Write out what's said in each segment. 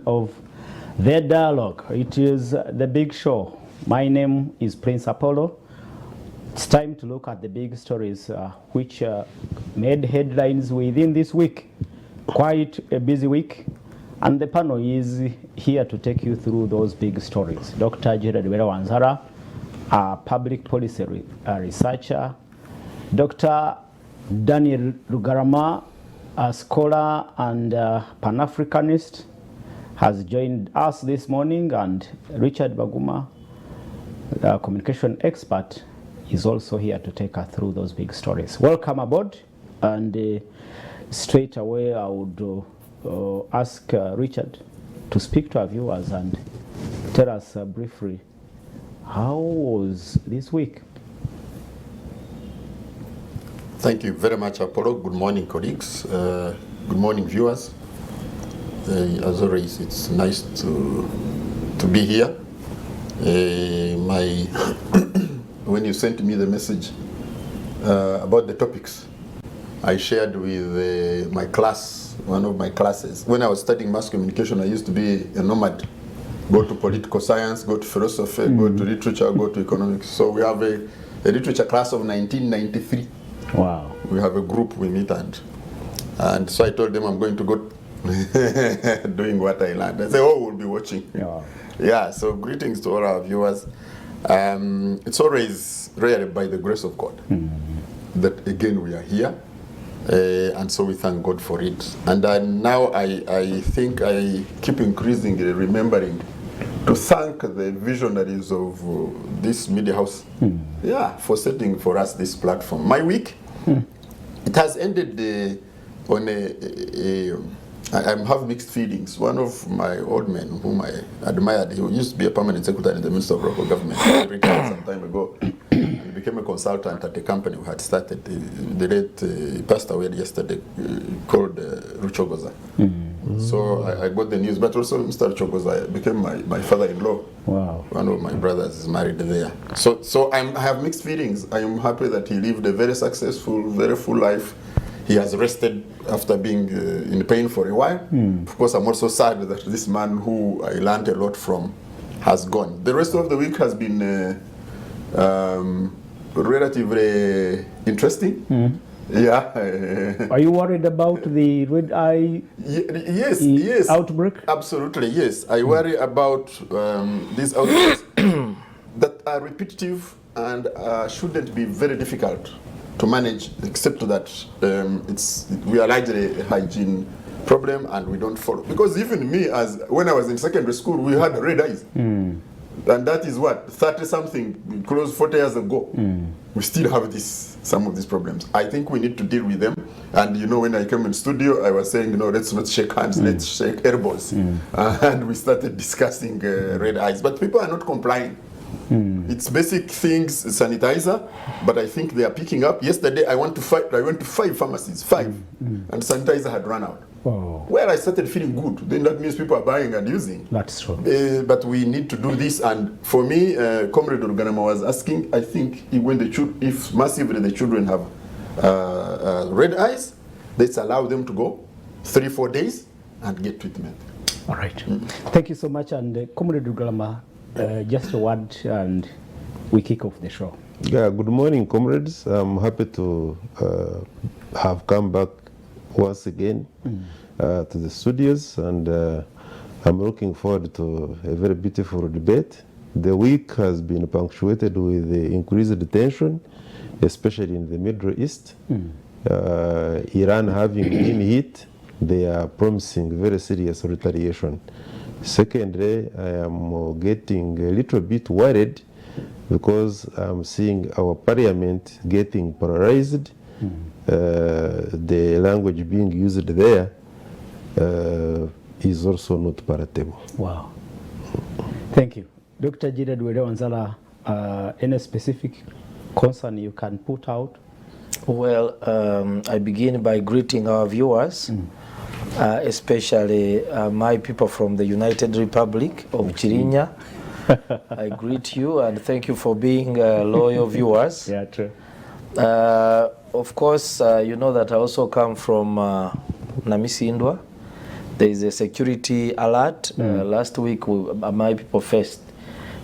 of The Dialogue. It is the big show. My name is Prince Apollo. It's time to look at the big stories which made headlines within this week. Quite a busy week. And the panel is here to take you through those big stories. Dr. Gerard Wanzara, a public policy researcher. Dr. Daniel Rugarama, a scholar and Pan-Africanist, has joined us this morning, and Richard Baguma, a communication expert, is also here to take us through those big stories. Welcome aboard, and straight away I would ask Richard to speak to our viewers and tell us briefly, how was this week? Thank you very much, Apollo. Good morning, colleagues. Good morning, viewers. As always, it's nice to be here. When you sent me the message about the topics, I shared with my class, one of my classes. When I was studying mass communication, I used to be a nomad. Go to political science, go to philosophy, go to literature, go to economics. So we have a literature class of 1993. Wow. We have a group we meet, and so I told them I'm going to go doing what I learned. I said, oh, we'll be watching. Yeah, so greetings to all our viewers. It's always rare, by the grace of God, that again we are here. And so we thank God for it. And now I think I keep increasingly remembering to thank the visionaries of this media house, for setting for us this platform. My week, it has ended on I have mixed feelings. One of my old men, whom I admired, he used to be a permanent secretary in the Ministry of Local Government. He retired some time ago. He became a consultant at a company we had started. The late passed away yesterday, called Ruchogoza. So I got the news, but also Mr. Ruchogoza became my father-in-law. Wow. One of my brothers is married there. So I have mixed feelings. I am happy that he lived a very successful, very full life. He has rested after being in pain for a while. Of course, I'm also sad that this man who I learned a lot from has gone. The rest of the week has been relatively interesting. Yeah. Are you worried about the red eye yes. outbreak? Absolutely, yes. I worry about these outbreaks that are repetitive and shouldn't be very difficult to manage, except that we are largely a hygiene problem and we don't follow. Because even me, when I was in secondary school, we had red eyes. And that is what, 30-something, close 40 years ago. We still have some of these problems. I think we need to deal with them. And when I came in studio, I was saying, let's not shake hands, let's shake elbows. And we started discussing red eyes. But people are not complying. It's basic things, sanitizer, but I think they are picking up. Yesterday, I went to 5 pharmacies, and sanitizer had run out. Oh. Well, I started feeling good. Then that means people are buying and using. That's true. But we need to do this. And for me, Comrade Rugarama was asking, I think if massively the children have red eyes, let's allow them to go 3-4 days and get treatment. All right. Thank you so much. And Comrade Rugarama, just a word and we kick off the show. Yeah, good morning, comrades. I'm happy to have come back once again to the studios, and I'm looking forward to a very beautiful debate. The week has been punctuated with the increased tension, especially in the Middle East. Iran having been hit, they are promising very serious retaliation. Secondly, I am getting a little bit worried because I'm seeing our parliament getting polarized. The language being used there is also not palatable. Wow. Thank you. Dr. Gerard Wanzara, any specific concern you can put out? Well, I begin by greeting our viewers. Especially my people from the United Republic of Chirinya. I greet you and thank you for being loyal viewers. Yeah, true. Of course, you know that I also come from Namisindwa, There is a security alert. Last week, my people faced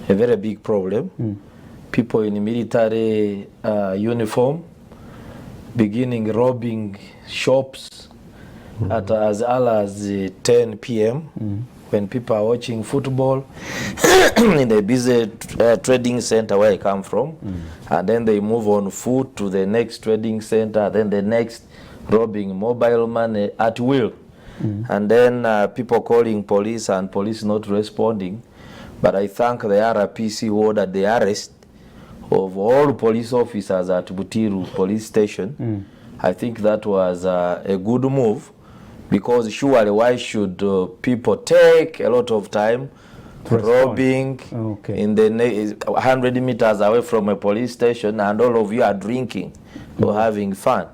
a very big problem. People in military uniform beginning robbing shops at as early as 10 p.m. when people are watching football in the busy trading center where I come from. And then they move on foot to the next trading center, then the next robbing mobile money at will. And then people calling police and police not responding. But I thank the RPC who ordered the arrest of all police officers at Butiru police station. I think that was a good move, because surely why should people take a lot of time robbing in the 100 meters away from a police station, and all of you are drinking or having fun?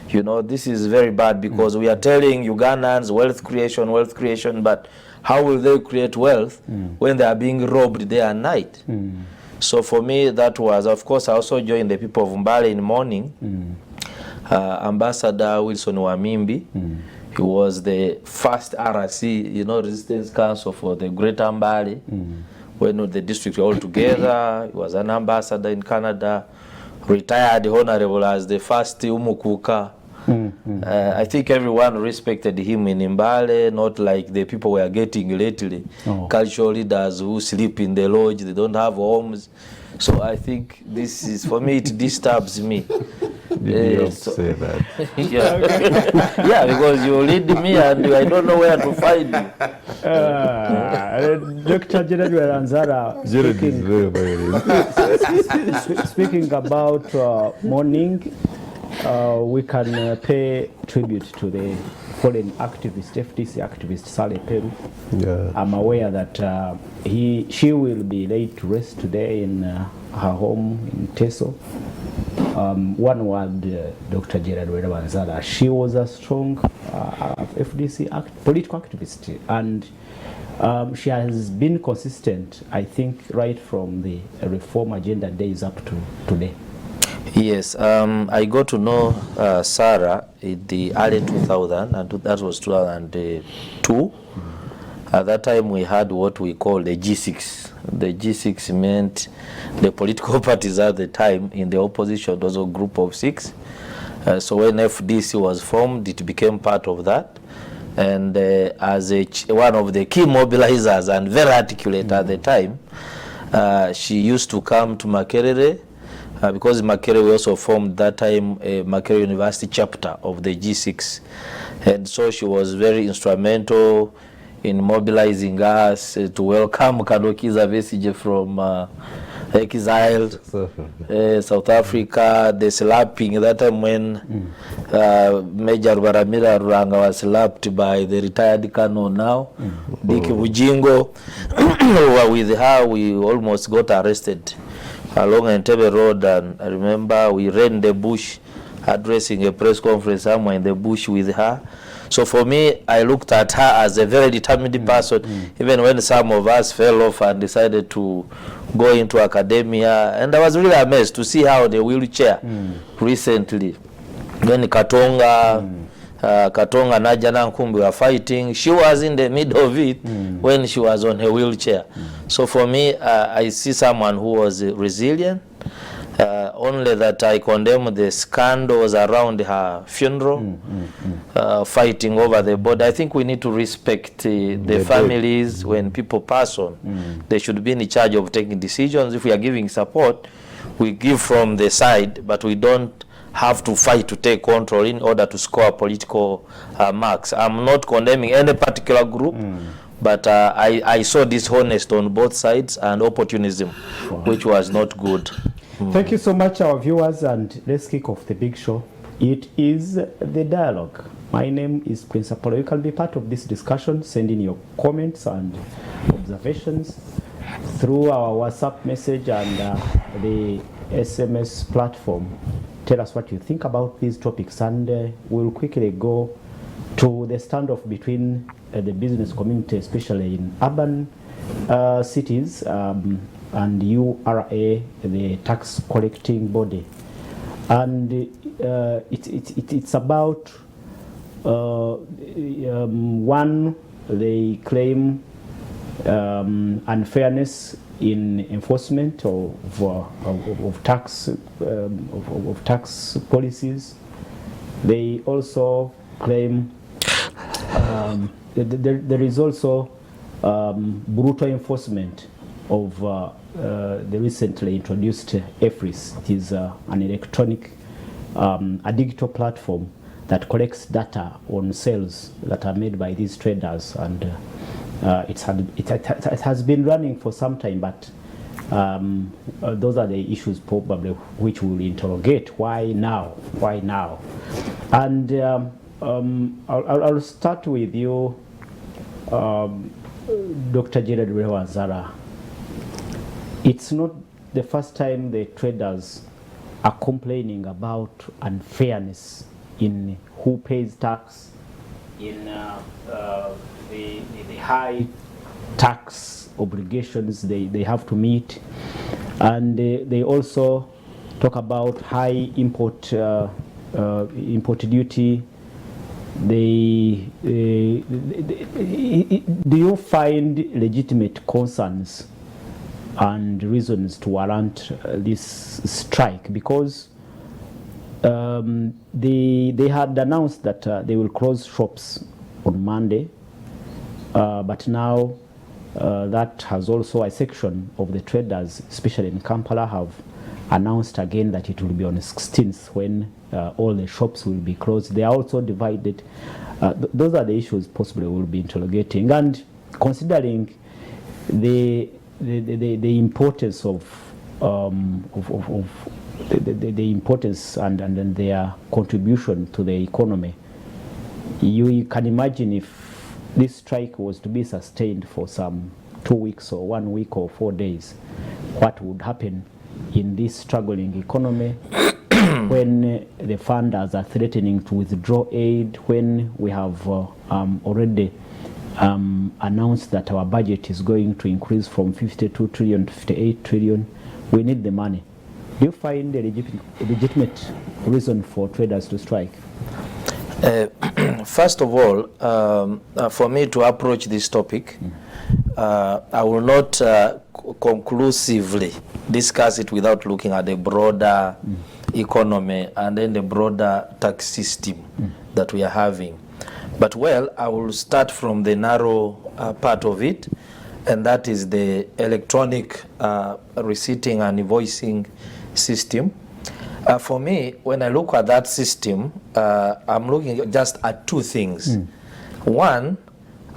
You know, this is very bad, because we are telling Ugandans wealth creation, but how will they create wealth when they are being robbed day and night? So for me, that was, of course, I also joined the people of Mbale in mourning. Ambassador Wilson Wamimbi, he was the first RRC, you know, Resistance Council for the Greater Mbale. When the district were all together, he was an ambassador in Canada, retired honorable as the first Umukuka. I think everyone respected him in Mbale, not like the people we are getting lately. Cultural leaders who sleep in the lodge, they don't have homes. So I think this is, for me, it disturbs me. Say that. Yeah. Yeah, because you lead me and I don't know where to find you. Dr. Jared Weranzara, speaking about mourning, we can pay tribute to the fallen activist, FDC activist Sale Peru. I'm aware that she will be laid to rest today in her home in Teso. One word, Dr. Jared Weranzara, she was a strong FDC political activist, and she has been consistent, I think, right from the reform agenda days up to today. Yes, I got to know Sarah in the early 2000, and that was 2002. At that time, we had what we call the G6. The G6 meant the political parties at the time in the opposition, was a group of 6. So when FDC was formed, it became part of that. And as one of the key mobilizers and very articulate at the time, she used to come to Makerere, because Makerere also formed that time a Makerere University chapter of the G6. And so she was very instrumental in mobilizing us to welcome Kadokiza Vesige from exile, South Africa, the slapping, that time when Major Baramira Ruranga was slapped by the retired Colonel now, Dick Bujingo. With her, we almost got arrested along Entebbe Road, and I remember we ran the bush, addressing a press conference somewhere in the bush with her. So for me, I looked at her as a very determined person, even when some of us fell off and decided to go into academia. And I was really amazed to see how the wheelchair recently, when Katonga, Katonga Najana Nkumbi were fighting, she was in the middle of it when she was on her wheelchair. So for me, I see someone who was resilient. Only that I condemn the scandals around her funeral, fighting over the body. I think we need to respect the families. When people pass on, they should be in charge of taking decisions. If we are giving support, we give from the side, but we don't have to fight to take control in order to score political marks. I'm not condemning any particular group, but I saw dishonest on both sides and opportunism, which was not good. Thank you so much, our viewers, and let's kick off the big show. It is The Dialogue. My name is Prince Apollo. You can be part of this discussion, send in your comments and observations through our WhatsApp message and the SMS platform. Tell us what you think about these topics, and we'll quickly go to the standoff between the business community, especially in urban cities, and URA, the tax collecting body. And it's about One, they claim unfairness in enforcement of tax policies. They also claim there is also brutal enforcement of the recently introduced EFRIS. It is an electronic, a digital platform that collects data on sales that are made by these traders, and it has been running for some time, but those are the issues probably which we'll interrogate. Why now? Why now? And I'll start with you, Dr. Jared Rewanzara. It's not the first time the traders are complaining about unfairness in who pays tax, in the high tax obligations they have to meet, and they also talk about high import duty. Do you find legitimate concerns and reasons to warrant this strike? Because they had announced that they will close shops on Monday, but now that has also a section of the traders, especially in Kampala, have announced again that it will be on the 16th when all the shops will be closed. They are also divided. Those are the issues possibly we'll be interrogating. And considering the importance of the importance and their contribution to the economy, you can imagine if this strike was to be sustained for some 2 weeks or 1 week or 4 days, what would happen in this struggling economy when the funders are threatening to withdraw aid, when we have already announced that our budget is going to increase from 52 trillion to 58 trillion. We need the money. Do you find a legitimate reason for traders to strike? First of all, for me to approach this topic, I will not conclusively discuss it without looking at the broader economy and then the broader tax system that we are having. But well, I will start from the narrow part of it, and that is the electronic receipting and invoicing system. For me, when I look at that system, I'm looking just at two things. One,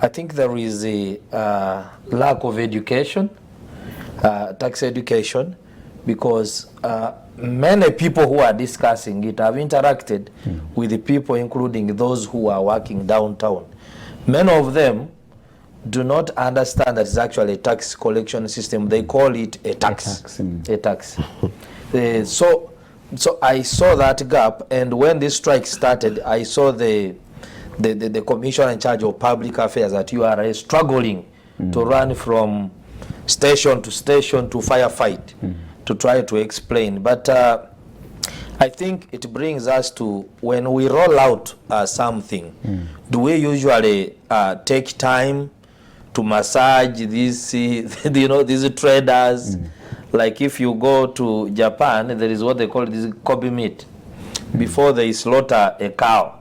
I think there is a lack of education, tax education, because many people who are discussing it have interacted with the people, including those who are working downtown. Many of them do not understand that it's actually a tax collection system. They call it a tax. A tax. So I saw that gap, and when this strike started, I saw the commissioner in charge of public affairs at URA struggling to run from station to station to firefight to try to explain. But I think it brings us to, when we roll out something, do we usually take time to massage these, these traders? Like if you go to Japan, there is what they call this Kobe meat. Before they slaughter a cow,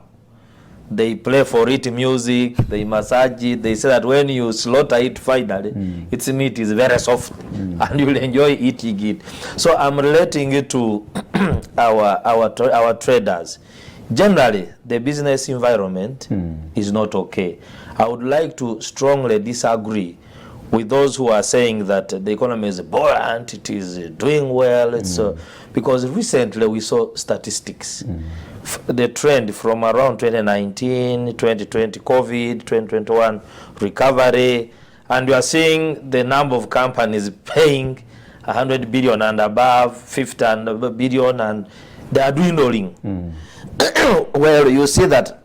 they play for it music, they massage it. They say that when you slaughter it finally, its meat is very soft and you'll enjoy eating it. So I'm relating it to our traders. Generally, the business environment is not okay. I would like to strongly disagree with those who are saying that the economy is buoyant, it is doing well. It's because recently we saw statistics. The trend from around 2019, 2020 COVID, 2021 recovery, and we are seeing the number of companies paying 100 billion and above, 50 billion, and they are dwindling. Well, you see that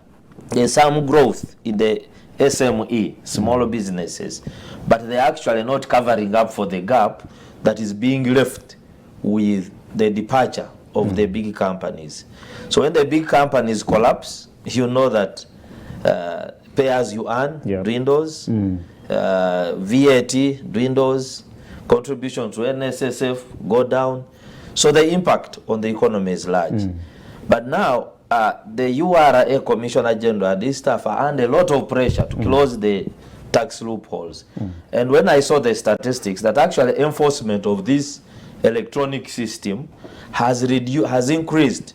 there's some growth in the SME, smaller businesses, but they're actually not covering up for the gap that is being left with the departure of the big companies. So when the big companies collapse, you know that pay as you earn Yep. dwindles, VAT dwindles, contribution to NSSF go down. So the impact on the economy is large. But now, the URA Commissioner General, this staff are under a lot of pressure to close the tax loopholes. And when I saw the statistics, that actually enforcement of this electronic system has increased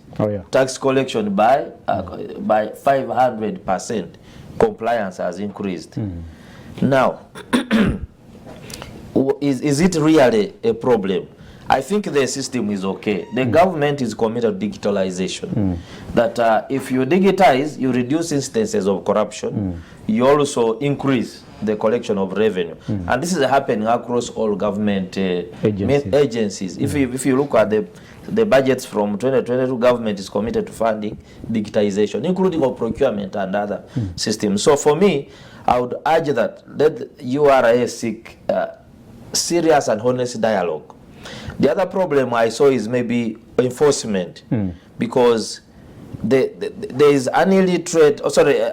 tax collection by 500%. Compliance has increased. Now, is it really a problem? I think the system is okay. The government is committed to digitalization. That if you digitize, you reduce instances of corruption. You also increase the collection of revenue. And this is happening across all government agencies. If you look at the budgets from 2022, government is committed to funding digitization, including of procurement and other systems. So for me, I would urge that let URA seek serious and honest dialogue. The other problem I saw is maybe enforcement, because there is an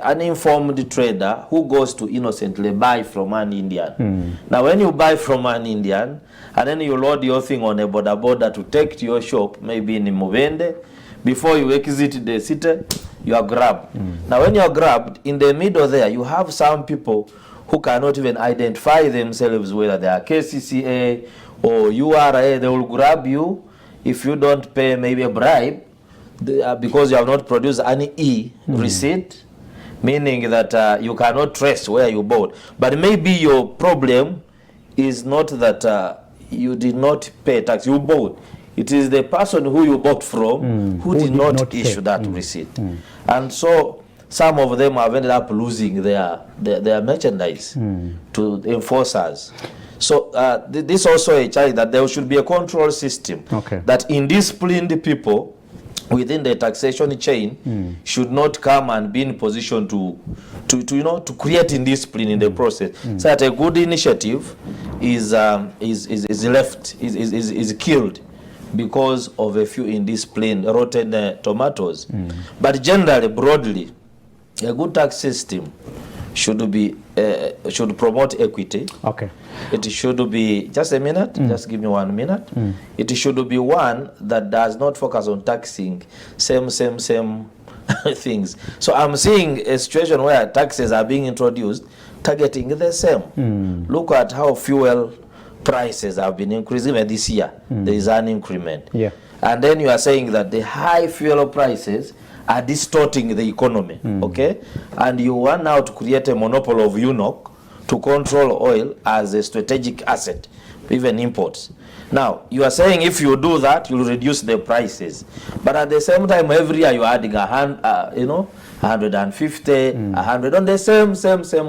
uninformed trader who goes to innocently buy from an Indian. Now, when you buy from an Indian and then you load your thing on a border to take to your shop, maybe in Mubende, before you exit the city, you are grabbed. Now, when you are grabbed, in the middle there, you have some people who cannot even identify themselves, whether they are KCCA or URA. They will grab you if you don't pay maybe a bribe, because you have not produced any receipt, meaning that you cannot trace where you bought. But maybe your problem is not that you did not pay tax, you bought. It is the person who you bought from who did not issue that receipt. And so some of them have ended up losing their merchandise to enforcers. So this also a challenge, that there should be a control system, that indisciplined people within the taxation chain should not come and be in position to create indiscipline in the process. So that a good initiative is killed because of a few indisciplined rotten tomatoes. But generally, broadly, a good tax system should promote equity. It should be, just a minute, just give me 1 minute. It should be one that does not focus on taxing same things. So I'm seeing a situation where taxes are being introduced targeting the same. Look at how fuel prices have been increasing. Even this year there is an increment. And then you are saying that the high fuel prices are distorting the economy, okay? And you want now to create a monopoly of UNOC to control oil as a strategic asset, even imports. Now, you are saying if you do that, you'll reduce the prices. But at the same time, every year you're adding 150, 100 on the same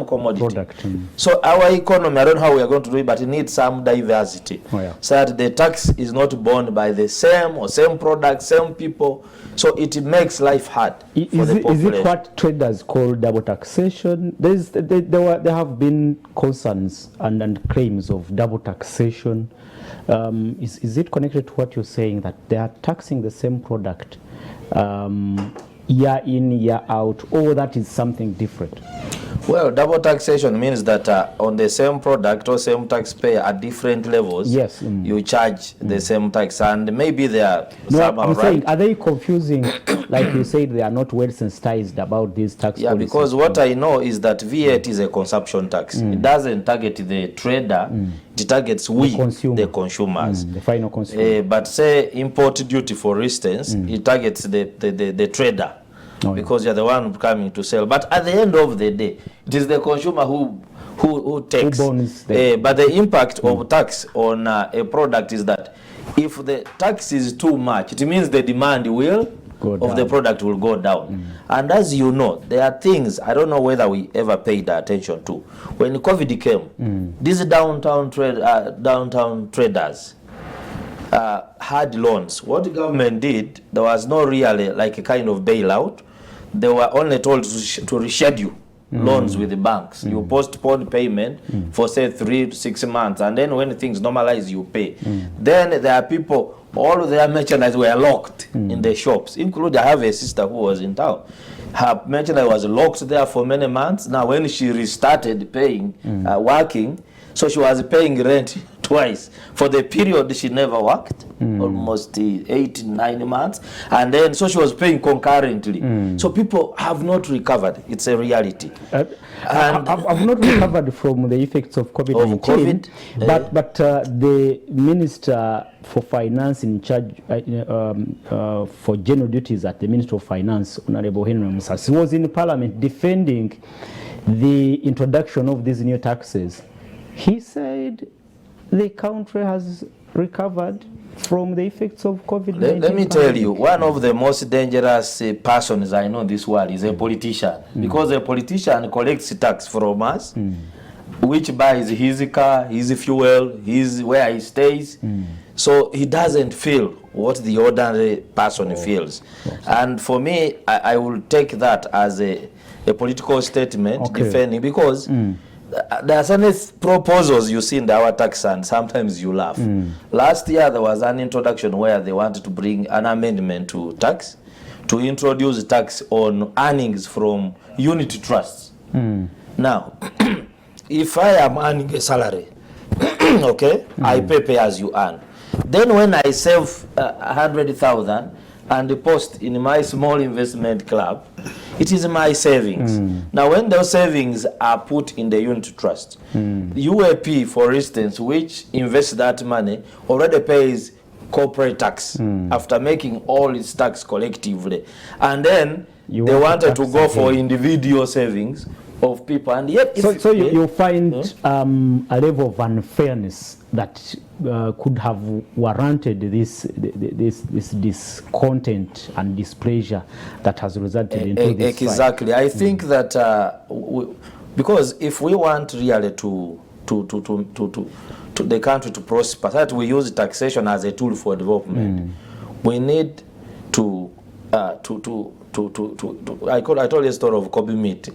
commodity. So our economy, I don't know how we are going to do it, but it needs some diversity. So that the tax is not borne by the same product, same people. So it makes life hard for the population. Is it what traders call double taxation? There have been concerns and claims of double taxation. Is it connected to what you're saying, that they are taxing the same product year in, year out, or that is something different? Well, double taxation means that on the same product or same taxpayer at different levels, you charge the same tax, and maybe they are saying, are they confusing? Like you said, they are not well sensitized about these tax policies. Because what I know is that VAT is a consumption tax. It doesn't target the trader, it targets the consumers, the final consumer. But say import duty, for instance, it targets the trader. Because you're the one coming to sell. But at the end of the day, it is the consumer who takes. But the impact of tax on a product is that if the tax is too much, it means the demand of the product will go down. And as you know, there are things, I don't know whether we ever paid attention to. When COVID came, these downtown traders had loans. What the government did, there was no really like a kind of bailout. They were only told to reschedule loans with the banks. You postpone payment for say 3 to 6 months, and then when things normalize, you pay. Then there are people, all of their merchandise were locked in the shops, including I have a sister who was in town. Her merchandise was locked there for many months. Now, when she restarted paying, working, so she was paying rent twice. For the period she never worked, almost 8, 9 months. And then, so she was paying concurrently. So people have not recovered. It's a reality. And I've not recovered from the effects of COVID-19, but the Minister for Finance in charge for general duties at the Ministry of Finance, Honorable Henry Musasi, was in Parliament defending the introduction of these new taxes. He said the country has recovered from the effects of COVID-19. Let me tell you, one of the most dangerous persons I know in this world is a politician. Because a politician collects tax from us, which buys his car, his fuel, his where he stays. So he doesn't feel what the ordinary person feels. And for me, I will take that as a political statement defending, because there are certain proposals you see in our tax and sometimes you laugh. Last year there was an introduction where they wanted to bring an amendment to tax, to introduce tax on earnings from unit trusts. Now, if I am earning a salary, okay, I pay as you earn. Then when I save 100,000 and deposit in my small investment club, it is my savings. Now, when those savings are put in the unit trust, UAP, for instance, which invests that money, already pays corporate tax after making all its tax collectively. And then they wanted to go for individual savings of people, and yet so you find a level of unfairness that could have warranted this discontent and displeasure that has resulted into this exactly fight. I think that because if we want really to the country to prosper, that we use taxation as a tool for development, we need to I told you a story of Kobe meat.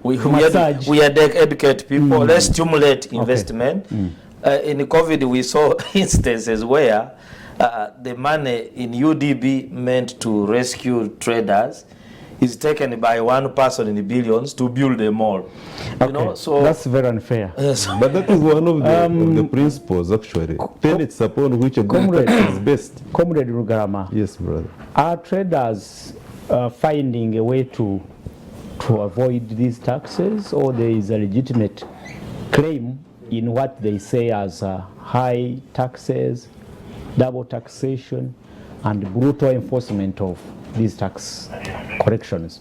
we educate people. Let's stimulate investment. In COVID, we saw instances where the money in UDB meant to rescue traders is taken by one person in the billions to build a mall. You know, so that's very unfair. Yes. But that is one of the principles, actually. Tenets upon which a good tax is based. Comrade Rugarama. Yes, brother. Are traders finding a way to avoid these taxes, or there is a legitimate claim in what they say as high taxes, double taxation, and brutal enforcement of these tax corrections?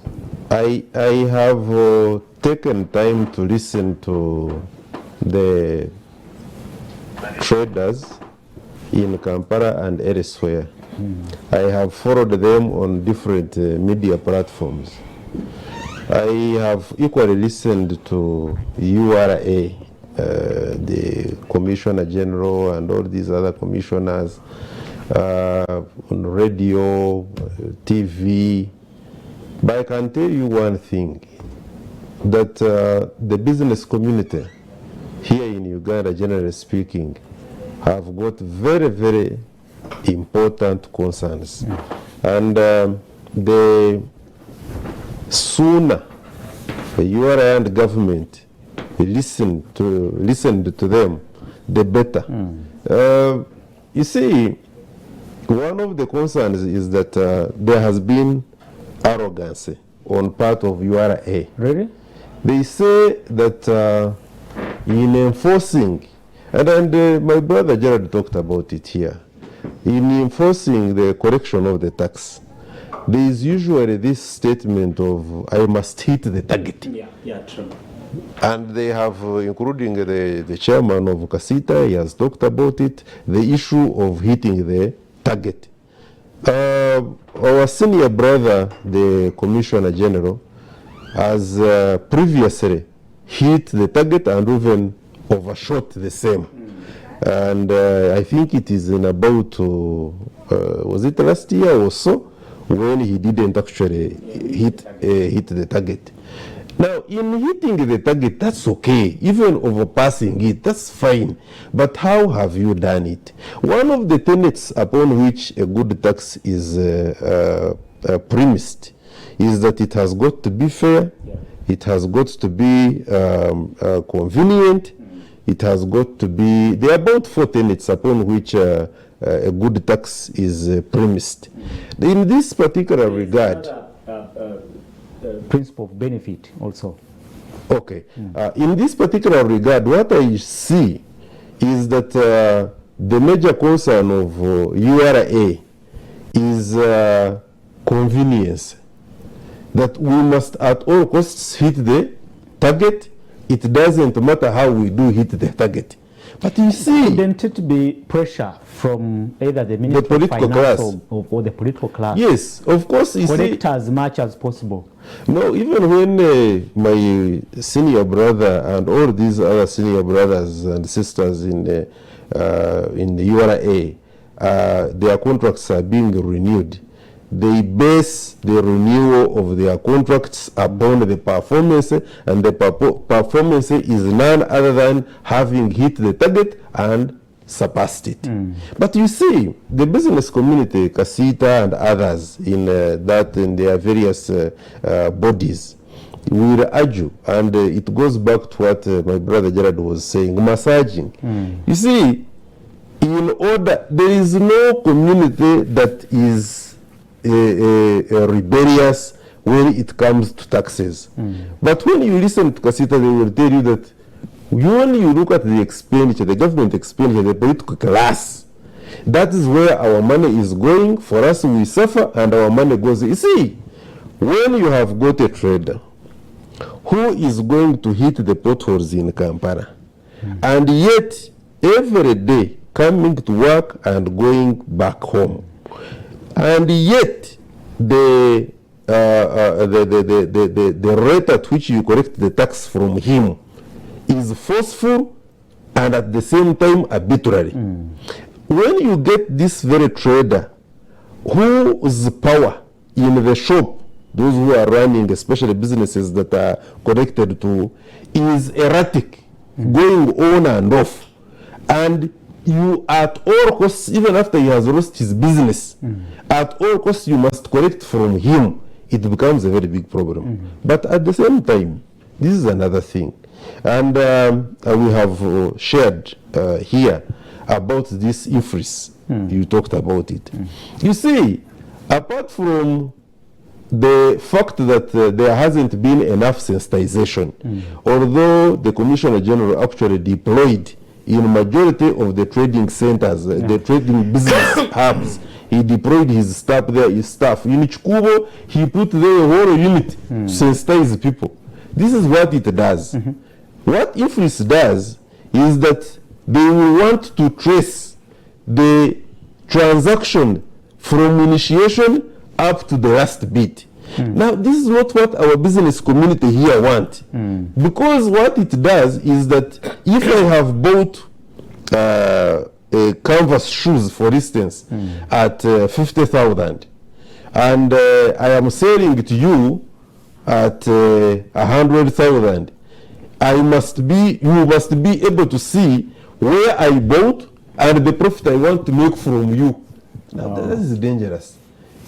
I have taken time to listen to the traders in Kampala and elsewhere. I have followed them on different media platforms. I have equally listened to URA, the Commissioner General and all these other commissioners on radio, TV. But I can tell you one thing, that the business community here in Uganda, generally speaking, have got very, very important concerns. And the sooner the URA and government listened to them, the better. You see, one of the concerns is that there has been arrogance on part of URA. Really? They say that in enforcing, and my brother Jared talked about it here, in enforcing the correction of the tax, there is usually this statement of, I must hit the target. Yeah, true. And they have, including the chairman of Kasita, he has talked about it, the issue of hitting the target. Our senior brother, the Commissioner General, has previously hit the target and even overshot the same. And I think it is in about, was it last year or so, when he didn't actually hit the target. Now, in hitting the target, that's okay. Even overpassing it, that's fine. But how have you done it? One of the tenets upon which a good tax is premised is that it has got to be fair, it has got to be convenient, it has got to be, there are about 4 tenets upon which a good tax is premised. In this particular regard, principle of benefit also. okay, in this particular regard, what I see is that the major concern of URA is convenience, that we must at all costs hit the target. It doesn't matter how we do hit the target. But you see, Couldn't it be pressure from either the Ministry of political Finance class. or the political class? yes, of course, you see, Collect as much as possible. no, even when my senior brother and all these other senior brothers and sisters in the URA, their contracts are being renewed, they base the renewal of their contracts upon the performance, and the performance is none other than having hit the target and surpassed it. But you see, the business community, Kasita and others in in their various bodies, will argue, and it goes back to what my brother Gerard was saying, massaging. You see, in order, there is no community that is rebellious when it comes to taxes. But when you listen to Kasita, they will tell you that when you look at the expenditure, the government expenditure, the political class, that is where our money is going. For us, we suffer, and our money goes. You see, when you have got a trader who is going to hit the potholes in Kampala, and yet every day coming to work and going back home, and yet the rate at which you collect the tax from him is forceful and at the same time arbitrary. When you get this very trader whose power in the shop, those who are running especially businesses that are connected to, is erratic, going on and off, and you at all costs, even after he has lost his business, at all costs you must collect from him, it becomes a very big problem. But at the same time, this is another thing, and we have shared here about this IFRIS. You talked about it. You see, apart from the fact that there hasn't been enough sensitization, although the Commissioner General actually deployed in majority of the trading centers, the trading business hubs, he deployed his staff there, his staff. In Chikubo, he put there a whole unit to sensitize people. This is what it does. What IFRIS does is that they will want to trace the transaction from initiation up to the last bit. Now, this is not what our business community here want. Because what it does is that if I have bought canvas shoes, for instance, at 50,000, and I am selling it to you at 100,000, you must be able to see where I bought and the profit I want to make from you. Now, that is dangerous.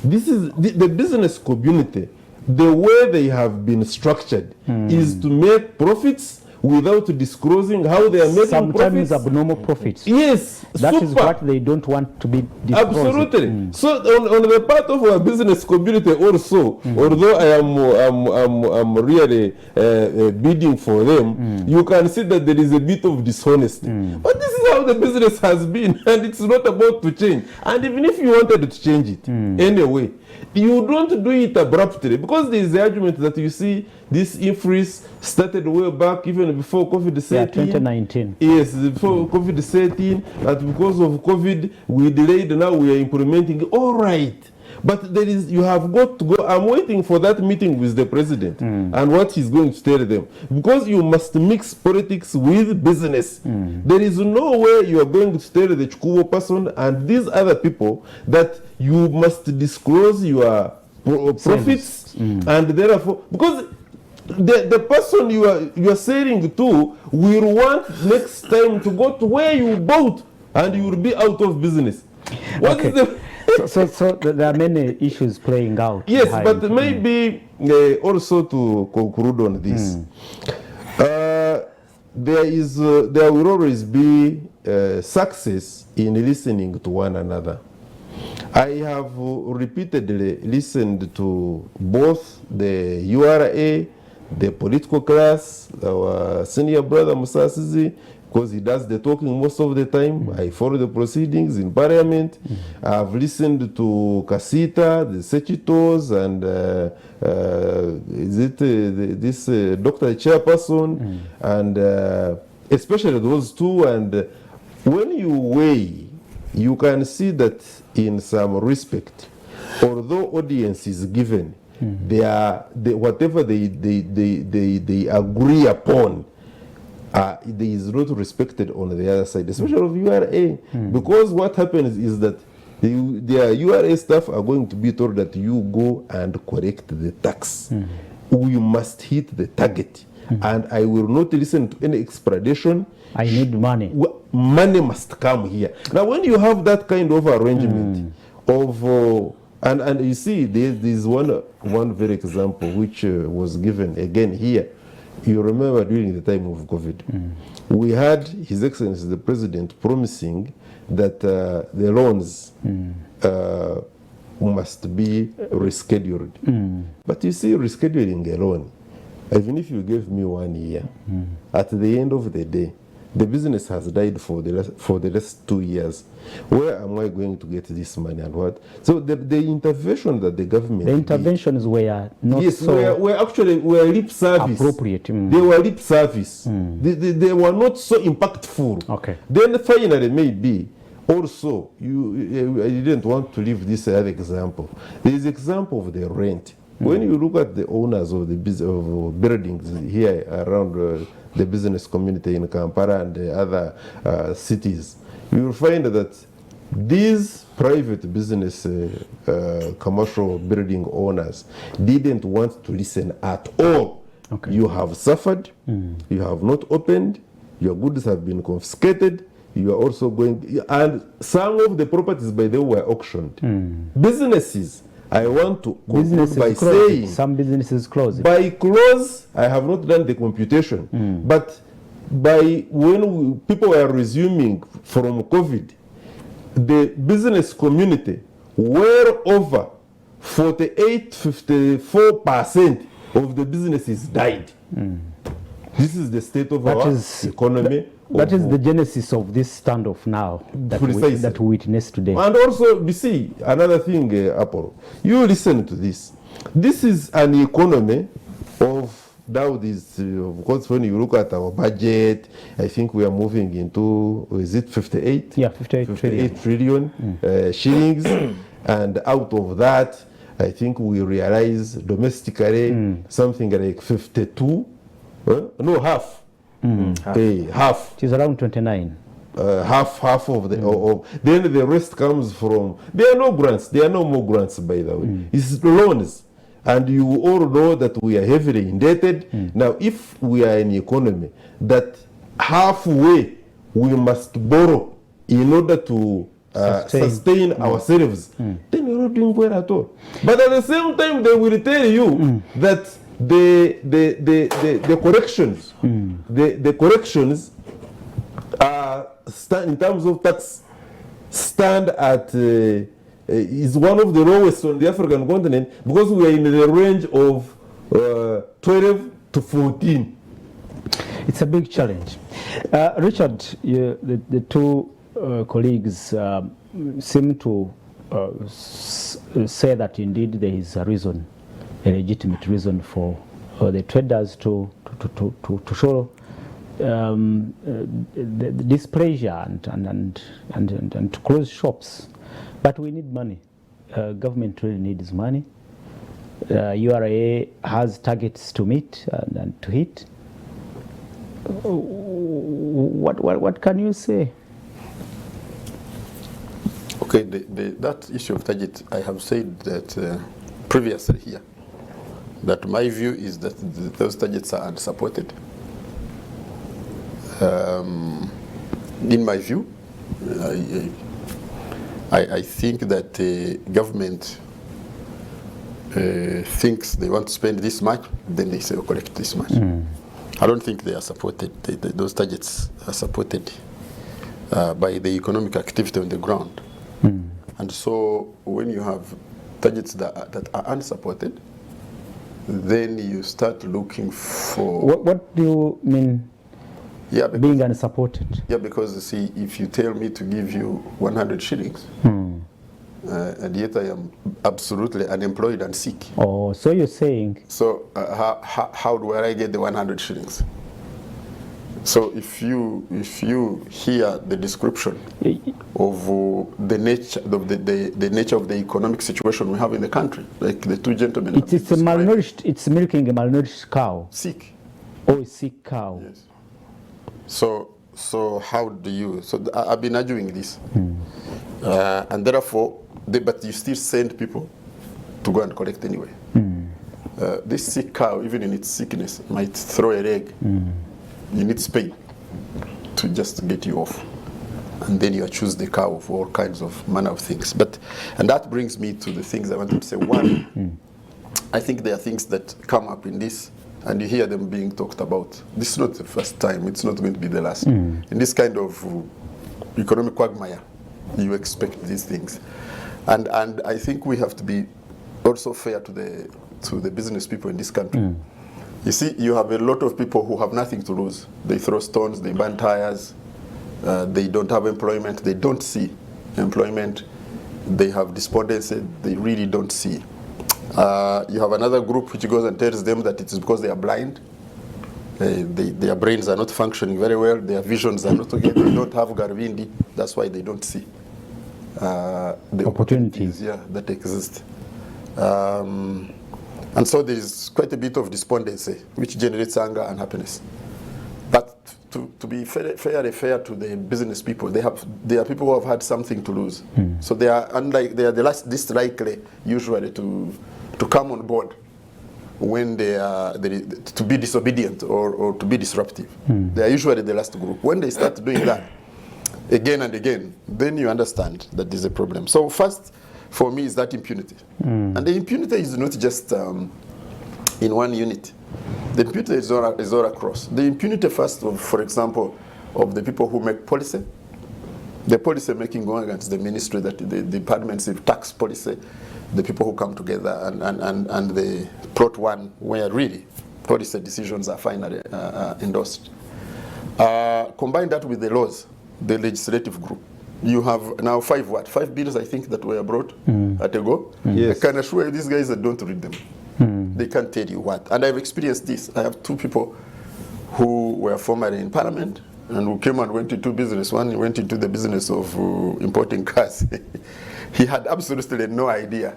This is the business community. The way they have been structured is to make profits without disclosing how they are making Sometimes profits. abnormal profits. Yes, That is super. what they don't want to be disclosed. Absolutely. So on the part of our business community also, although I am really bidding for them, you can see that there is a bit of dishonesty. But this is how the business has been, and it's not about to change. And even if you wanted to change it anyway, you don't do it abruptly, because there is the argument that you see this IFRIS started way back even before COVID-19. Yeah, 2019. Yes, before COVID-19, and because of COVID, we delayed, now we are implementing. All right. But there is, you have got to go. I'm waiting for that meeting with the president and what he's going to tell them. Because you must mix politics with business. There is no way you are going to tell the Chikubo person and these other people that you must disclose your profits, and therefore, because the person you are selling to will want next time to go to where you bought, and you will be out of business. What is the So there are many issues playing out. Yes, behind. but maybe also to conclude on this, there will always be success in listening to one another. I have repeatedly listened to both the URA, the political class, our senior brother Musasizi, because he does the talking most of the time. I follow the proceedings in parliament. I've listened to Kasita, the Sechitos, and is it this Dr. Chairperson, and especially those two. And when you weigh, you can see that in some respect, although audience is given, whatever they agree upon, there is not respected on the other side, especially of URA, because what happens is that their URA staff are going to be told that you go and correct the tax. We must hit the target, and I will not listen to any explanation. I need money. Money must come here. Now, when you have that kind of arrangement of and you see, there is one very example which was given again here. You remember during the time of COVID, we had His Excellency the President promising that the loans must be rescheduled. But you see, rescheduling a loan, even if you gave me 1 year, at the end of the day, the business has died for the last 2 years. Where am I going to get this money and what? So the intervention that the government interventions were not were actually lip service. Appropriate. They were lip service. They were not so impactful. Okay. Then finally, maybe also I didn't want to leave this other example. There is example of the rent. When you look at the owners of the buildings here around the business community in Kampala and the other cities, you will find that these private business commercial building owners didn't want to listen at all. Okay. You have suffered, you have not opened, your goods have been confiscated, you are also going, and some of the properties by the way were auctioned. Businesses, I want to conclude by saying some businesses closed. By close, I have not done the computation, but by when people were resuming from COVID, the business community were over 54% of the businesses died. This is the state of our economy. That is the genesis of this standoff now that we witness today. And also, you see, another thing, Apollo, you listen to this. This is an economy of now this, of course, when you look at our budget, I think we are moving into, is it 58? Yeah, 58 trillion shillings. And out of that, I think we realize domestically something like 52, no, half. Half. It is around 29. Half of the then the rest comes from, there are no grants, there are no more grants, by the way. It's loans, and you all know that we are heavily indebted. Now if we are an economy that halfway we must borrow in order to sustain ourselves, then we're not doing well at all. But at the same time, they will tell you that the corrections, the corrections are in terms of tax stand at is one of the lowest on the African continent, because we are in the range of 12 to 14. It's a big challenge. Richard, the two colleagues seem to say that indeed there is a reason, a legitimate reason for the traders to show the displeasure and to close shops. But we need money. Government really needs money. URA has targets to meet and to hit. What can you say? Okay, that issue of target, I have said that previously here, that my view is that those targets are unsupported. In my view, I think that government thinks they want to spend this much, then they say, oh, collect this much. I don't think they are supported, those targets are supported by the economic activity on the ground. And so when you have targets that are unsupported, then you start looking for... What do you mean being unsupported? Yeah, because you see, if you tell me to give you 100 shillings, and yet I am absolutely unemployed and sick. Oh, so you're saying... So how do I get the 100 shillings? So if you hear the description of the nature of the nature of the economic situation we have in the country, like the two gentlemen, it's a malnourished. It's milking a malnourished cow. Sick. Oh, a sick cow. Yes. So how do you? So I've been arguing this, and therefore, but you still send people to go and collect anyway. This sick cow, even in its sickness, might throw a egg. You need Spain to just get you off, and then you choose the cow for all kinds of manner of things. And that brings me to the things I wanted to say. One, I think there are things that come up in this, and you hear them being talked about. This is not the first time. It's not going to be the last. In this kind of economic quagmire, you expect these things, and I think we have to be also fair to the business people in this country. You see, you have a lot of people who have nothing to lose. They throw stones, they burn tires, they don't have employment, they don't see employment, they have despondency, they really don't see. You have another group which goes and tells them that it is because they are blind. Their brains are not functioning very well, their visions are not okay, they don't have Garvindi, that's why they don't see the opportunities that exist. And so there is quite a bit of despondency, which generates anger and happiness. But to be fair to the business people, there are people who have had something to lose. So they are least likely usually to come on board when to be disobedient or to be disruptive. They are usually the last group. When they start doing that again and again, then you understand that there's a problem. So first, for me, is that impunity. And the impunity is not just in one unit. The impunity is all across. The impunity first, for example, of the people who make policy, the policy making going against the ministry, that the departments of tax policy, the people who come together and they plot one where really policy decisions are finally endorsed. Combine that with the laws, the legislative group. You have now 5 bills, I think, that were brought at a go. Yes. I can assure you these guys that don't read them. They can't tell you what. And I've experienced this. I have two people who were formerly in parliament and who came and went into business. One went into the business of importing cars. He had absolutely no idea.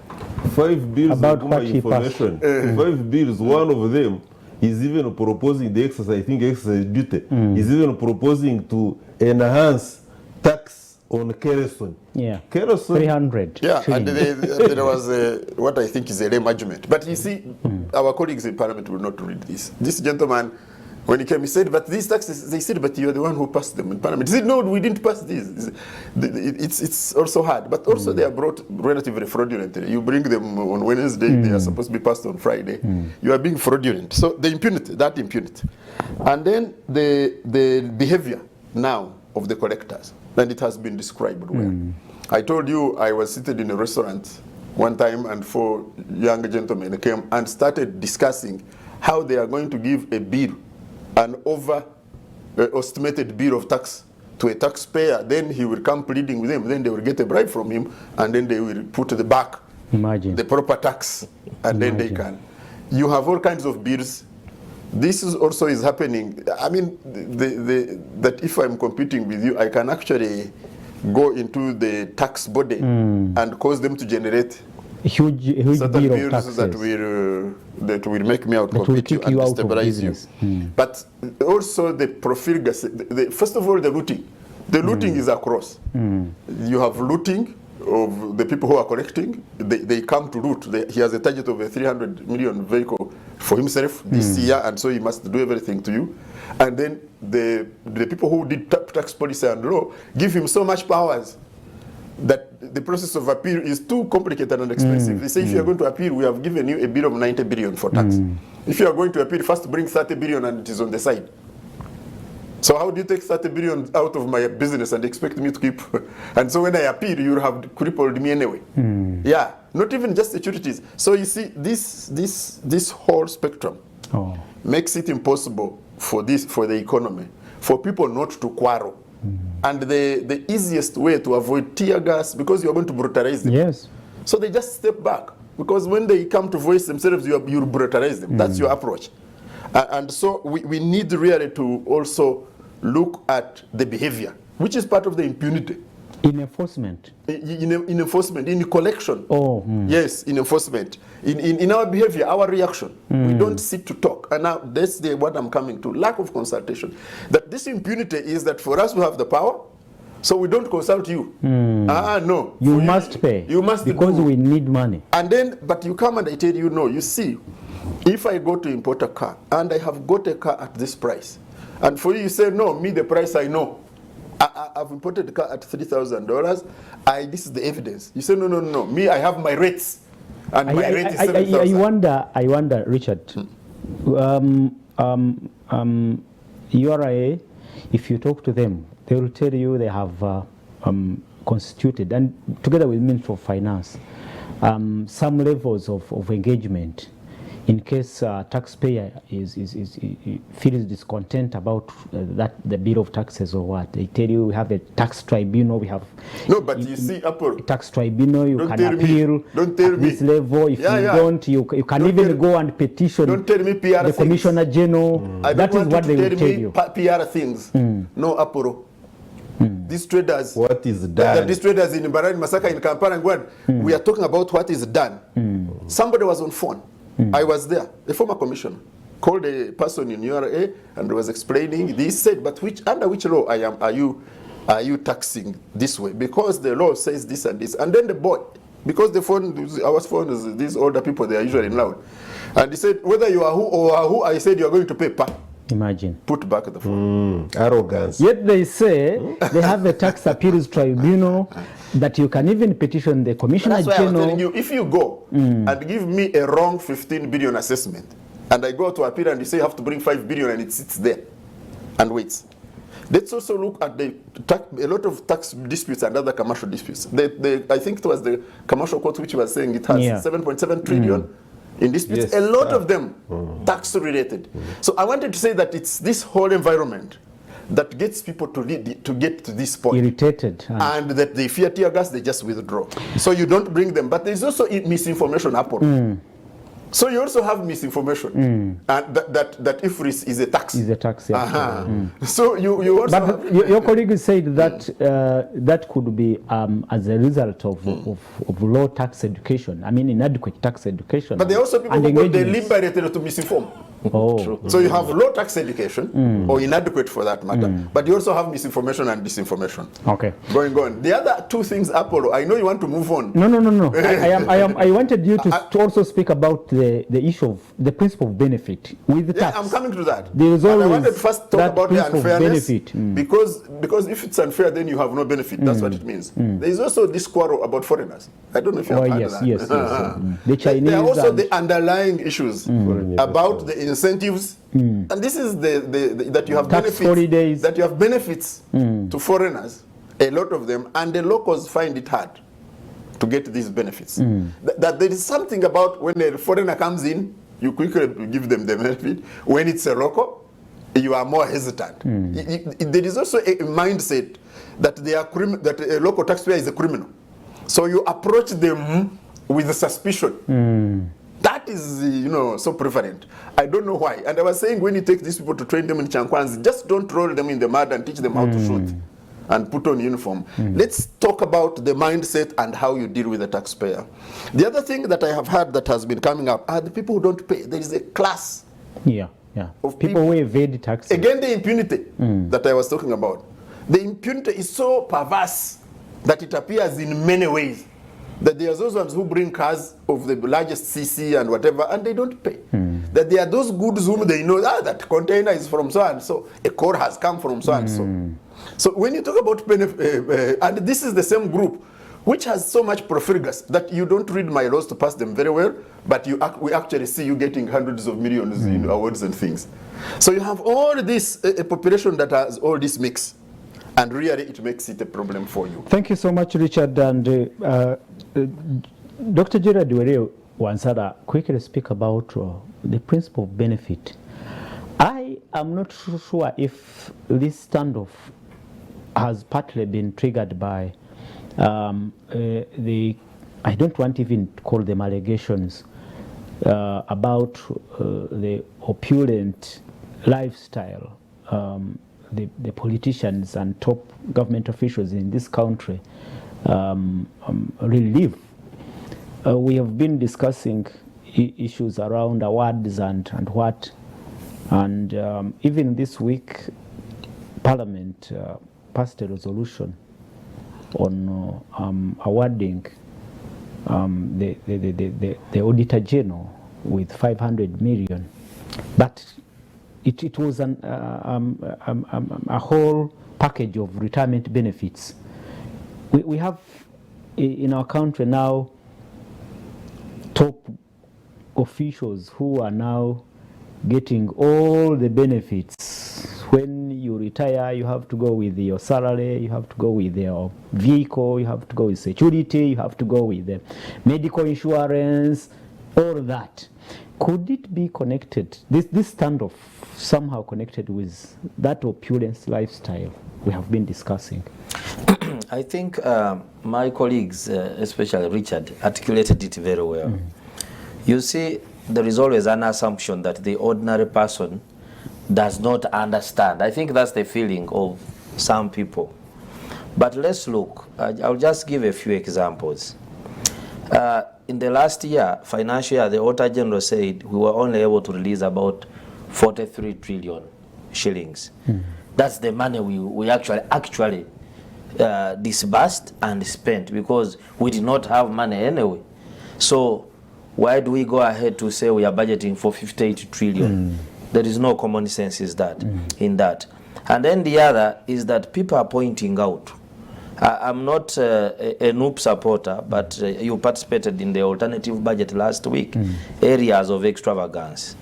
5 bills About of what he information. 5 bills, one of them is even proposing the exercise duty. Is even proposing to enhance tax on kerosene. Yeah. Kerosene. 300. Yeah, and shillings. there was what I think is a lame argument. But you see, our colleagues in parliament will not read this. This gentleman, when he came, he said, but these taxes, they said, but you're the one who passed them in parliament. He said, no, we didn't pass these. It's also hard. But also they are brought relatively fraudulently. You bring them on Wednesday, they are supposed to be passed on Friday. You are being fraudulent. So the impunity, that impunity. And then the behavior now of the collectors. And it has been described well. I told you I was seated in a restaurant one time and 4 young gentlemen came and started discussing how they are going to give a bill, an overestimated bill of tax to a taxpayer. Then he will come pleading with them. Then they will get a bribe from him, and then they will put the back Imagine. the proper tax, and then they can. You have all kinds of bills. This is also is happening. I mean, that if I'm competing with you, I can actually go into the tax body and cause them to generate a huge certain bill of bills taxes. that will make me outcompete you kick and you out of destabilize you. business. But also the profligacy. First of all, the looting. The looting is across. You have looting of the people who are collecting. They come to loot. He has a target of a 300 million vehicle for himself this year, and so he must do everything to you. And then the people who did tax policy and law give him so much powers that the process of appeal is too complicated and expensive. They say if you are going to appeal, we have given you a bill of 90 billion for tax. If you are going to appeal, first bring 30 billion and it is on the side. So how do you take 30 billion out of my business and expect me to keep? And so when I appeal, you have crippled me anyway. Yeah, not even just securities. So you see, this whole spectrum makes it impossible for the economy, for people not to quarrel. And the easiest way to avoid tear gas, because you are going to brutalize them. Yes. So they just step back, because when they come to voice themselves, you brutalize them. That's your approach. And so we need really to also look at the behavior, which is part of the impunity. In enforcement? In enforcement, in collection. Yes, in enforcement. In our behavior, our reaction. We don't sit to talk. And now that's what I'm coming to, lack of consultation. That this impunity is that for us to have the power, so we don't consult you. No. You must pay. You must because we need money. And then, but you come and I tell you, no, you see, if I go to import a car and I have got a car at this price, and for you say, no, me the price I know. I've imported the car at $3,000. This is the evidence. You say, no. Me, I have my rates. And my rate is 7,000. I wonder, Richard, URA, if you talk to them, they will tell you they have constituted, and together with Ministry of Finance, some levels of engagement in case taxpayer feels discontent about the bill of taxes or what. They tell you we have a tax tribunal, we have... No, but you see, Apple... Tax tribunal, you can appeal at this level. If you don't, you can even go and petition the Commissioner General. That is what they will tell you. PR things. No, Apple. These traders... What is done? These traders in Mbarani, Masaka, in Kampala, and Gwad, we are talking about what is done. Somebody was on phone. I was there, a former commissioner, called a person in URA and was explaining this, said, but under which law are you taxing this way? Because the law says this and this. And then the boy, because our phone is these older people, they are usually loud. And he said, whether you are who or are who, I said you are going to pay pa. Imagine. Put back the phone. Arrogance. Yet they say they have a tax appeals tribunal that you can even petition the Commissioner General. That's why I was telling you, if you go and give me a wrong 15 billion assessment, and I go to appeal and you say you have to bring 5 billion and it sits there and waits. Let's also look at a lot of tax disputes and other commercial disputes. I think it was the commercial court which was saying it has 7.7 trillion in disputes. A lot of them tax related. So I wanted to say that it's this whole environment that gets people to get to this point. Irritated. And that they fear tear gas, they just withdraw. So you don't bring them. But there's also misinformation happen. So you also have misinformation. And that IFRIS is a tax. Is a tax, yeah. So you also but your colleague said that that could be as a result of low tax education. I mean, inadequate tax education. But there are also people who got deliberated to misinform. So you have low tax education, or inadequate for that matter, but you also have misinformation and disinformation. Okay. Going on. The other two things, Apollo, I know you want to move on. No. I wanted you to also speak about the issue of the principle of benefit with the tax. I'm coming to that. There is always I wanted to first talk about the unfairness, benefit. because if it's unfair, then you have no benefit. That's what it means. There is also this quarrel about foreigners. I don't know if you have heard of that. Yes. The Chinese. There are also the underlying issues about the incentives, and this is that you have tax benefits, holidays. that you have benefits to foreigners, a lot of them, and the locals find it hard to get these benefits. That there is something about when a foreigner comes in, you quickly give them the benefit. When it's a local, you are more hesitant. There is also a mindset that that a local taxpayer is a criminal, so you approach them with suspicion. That is, so prevalent. I don't know why. And I was saying, when you take these people to train them in Chankwanzi, just don't roll them in the mud and teach them how to shoot and put on uniform. Let's talk about the mindset and how you deal with the taxpayer. The other thing that I have heard that has been coming up are the people who don't pay. There is a class of people who evade taxes. Again, the impunity that I was talking about. The impunity is so perverse that it appears in many ways. That there are those ones who bring cars of the largest CC and whatever, and they don't pay. That there are those goods whom they know, that container is from so and so, a core has come from so and so. So when you talk about and this is the same group which has so much profligacy that you don't read my laws to pass them very well, but we actually see you getting hundreds of millions in awards and things. So you have all this a population that has all this mix, and really it makes it a problem for you. Thank you so much, Richard. And Dr. Gerard Were Wansara, quickly speak about the principle of benefit. I am not sure if this standoff has partly been triggered by I don't want even to call them allegations about the opulent lifestyle the politicians and top government officials in this country really live. We have been discussing issues around awards and what, and even this week Parliament passed a resolution on awarding the Auditor General with 500 million, but it was a whole package of retirement benefits. We have in our country now top officials who are now getting all the benefits. When you retire, you have to go with your salary, you have to go with your vehicle, you have to go with security, you have to go with the medical insurance, all that. Could it be connected, this standoff somehow connected with that opulence lifestyle we have been discussing? I think my colleagues, especially Richard, articulated it very well. You see, there is always an assumption that the ordinary person does not understand. I think that's the feeling of some people. But let's look. I'll just give a few examples. In the last year, financial year, the Auditor General said we were only able to release about 43 trillion shillings. That's the money we actually disbursed and spent, because we did not have money anyway. So why do we go ahead to say we are budgeting for 58 trillion? There is no common sense in that. And then the other is that people are pointing out. I'm not a NUP supporter, but you participated in the alternative budget last week, areas of extravagance.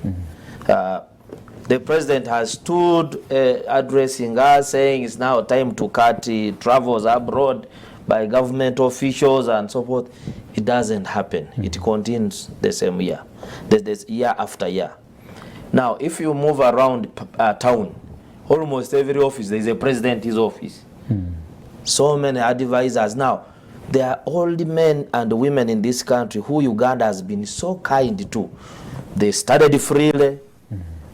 The president has stood addressing us, saying it's now time to cut travels abroad by government officials and so forth. It doesn't happen. It continues the same year, this year after year. Now, if you move around town, almost every office, there is a president's office. So many advisors. Now, there are old men and women in this country who Uganda has been so kind to. They studied freely.